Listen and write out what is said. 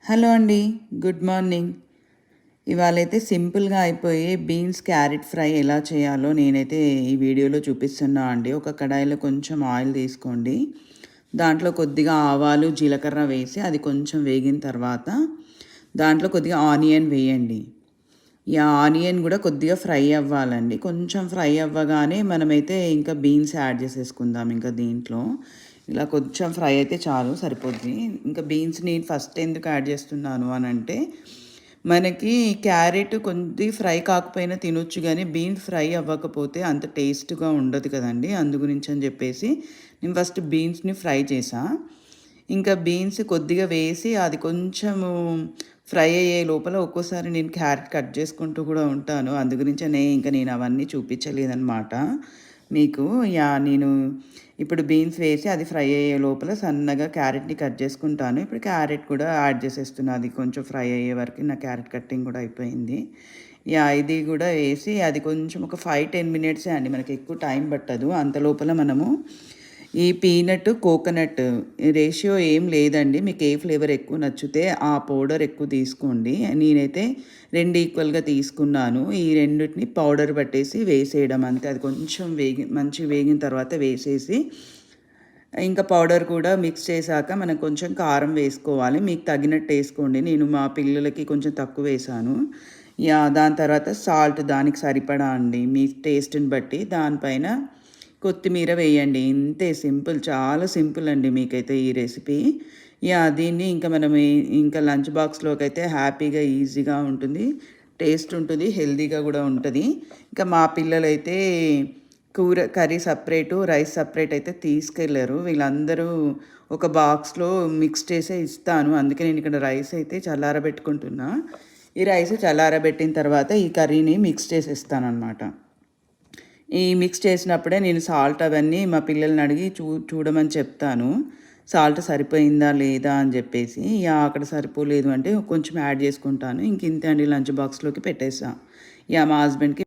Hello అండి. Good morning. ఇవాళైతే సింపుల్‌గా అయిపోయే బీన్స్ క్యారెట్ ఫ్రై ఎలా చేయాలో నేనైతే ఈ వీడియోలో చూపిస్తున్నా అండి. ఒక కడాయిలో కొంచెం ఆయిల్ తీసుకోండి. దాంట్లో కొద్దిగా ఆవాలు, జీలకర్ర వేసి అది కొంచెం వేగిన తర్వాత దాంట్లో కొద్దిగా ఆనియన్ వేయండి. ఈ ఆనియన్ కూడా కొద్దిగా ఫ్రై అవ్వాలండి. కొంచెం ఫ్రై అవ్వగానే మనమైతే ఇంకా బీన్స్ యాడ్ చేసేసుకుందాం ఇంకా దీంట్లో. ఇలా కొంచెం ఫ్రై అయితే చాలు సరిపోద్ది. ఇంకా బీన్స్‌ని ఫస్ట్ ఎందుకు యాడ్ చేస్తున్నాను అనంటే, మనకి క్యారెట్ కొద్దిగా ఫ్రై కాకపోయినా తినొచ్చు గానీ, బీన్స్ ఫ్రై అవ్వకపోతే అంత టేస్ట్‌గా ఉండదు కదండీ! అందు గురించి అని చెప్పేసి నేను ఫస్ట్ బీన్స్‌ని ఫ్రై చేశా. ఇంకా బీన్స్ కొద్దిగా వేసి అది కొంచెము ఫ్రై అయ్యే లోపల ఒక్కోసారి నేను క్యారెట్ కట్ చేసుకుంటూ కూడా ఉంటాను. అందు గురించనే ఇంకా నేను అవన్నీ చూపించలేదనమాట మీకు. నేను ఇప్పుడు బీన్స్ వేసి అది ఫ్రై అయ్యే లోపల సన్నగా క్యారెట్‌ని కట్ చేసుకుంటాను. ఇప్పుడు క్యారెట్ కూడా యాడ్ చేసేస్తున్నా. అది కొంచెం ఫ్రై అయ్యే వరకు నా క్యారెట్ కటింగ్ కూడా అయిపోయింది. ఇది కూడా వేసి అది కొంచెం ఒక 5, 10 మినిట్సే అండి. మనకి ఎక్కువ టైం పట్టదు. అంత లోపల మనము ఈ పీనట్, కోకోనట్ రేషియో ఏం లేదండి. మీకు ఏ ఫ్లేవర్ ఎక్కువ నచ్చితే ఆ పౌడర్ ఎక్కువ తీసుకోండి. నేనైతే 2 ఈక్వల్‌గా తీసుకున్నాను. ఈ రెండిటిని పౌడర్ పట్టేసి వేసేయడం అంతే. అది కొంచెం మంచిగా వేగిన తర్వాత వేసేసి ఇంకా పౌడర్ కూడా మిక్స్ చేశాక మనం కొంచెం కారం వేసుకోవాలి. మీకు తగినట్టు వేసుకోండి. నేను మా పిల్లలకి కొంచెం తక్కువ వేశాను. దాని తర్వాత సాల్ట్ దానికి సరిపడా అండి. మీ టేస్ట్‌ని బట్టి దానిపైన కొత్తిమీర వేయండి. ఇంతే సింపుల్. చాలా సింపుల్ అండి మీకైతే ఈ రెసిపీ. దీన్ని ఇంకా మనం ఇంకా లంచ్ బాక్స్‌లోకైతే హ్యాపీగా, ఈజీగా ఉంటుంది. టేస్ట్ ఉంటుంది. హెల్తీగా కూడా ఉంటది. ఇంకా మా పిల్లలైతే కర్రీ సపరేటు, రైస్ సపరేట్ అయితే తీసుకెళ్లరు. వీళ్ళందరూ ఒక బాక్స్‌లో మిక్స్ చేసే ఇస్తాను. అందుకే నేను ఇక్కడ రైస్ అయితే చల్లారబెట్టుకుంటున్నా. ఈ రైస్ చల్లారబెట్టిన తర్వాత ఈ కర్రీని మిక్స్ చేసేస్తాననమాట. ఈ మిక్స్ చేసినప్పుడే నేను సాల్ట్ అవన్నీ మా పిల్లల్ని అడిగి చూడమని చెప్తాను. సాల్ట్ సరిపోయిందా లేదా అని చెప్పేసి. అక్కడ సరిపోలేదు అంటే కొంచెం యాడ్ చేసుకుంటాను. ఇంతే అండి, లంచ్ బాక్స్‌లోకి పెట్టేసా. మా హస్బెండ్‌కి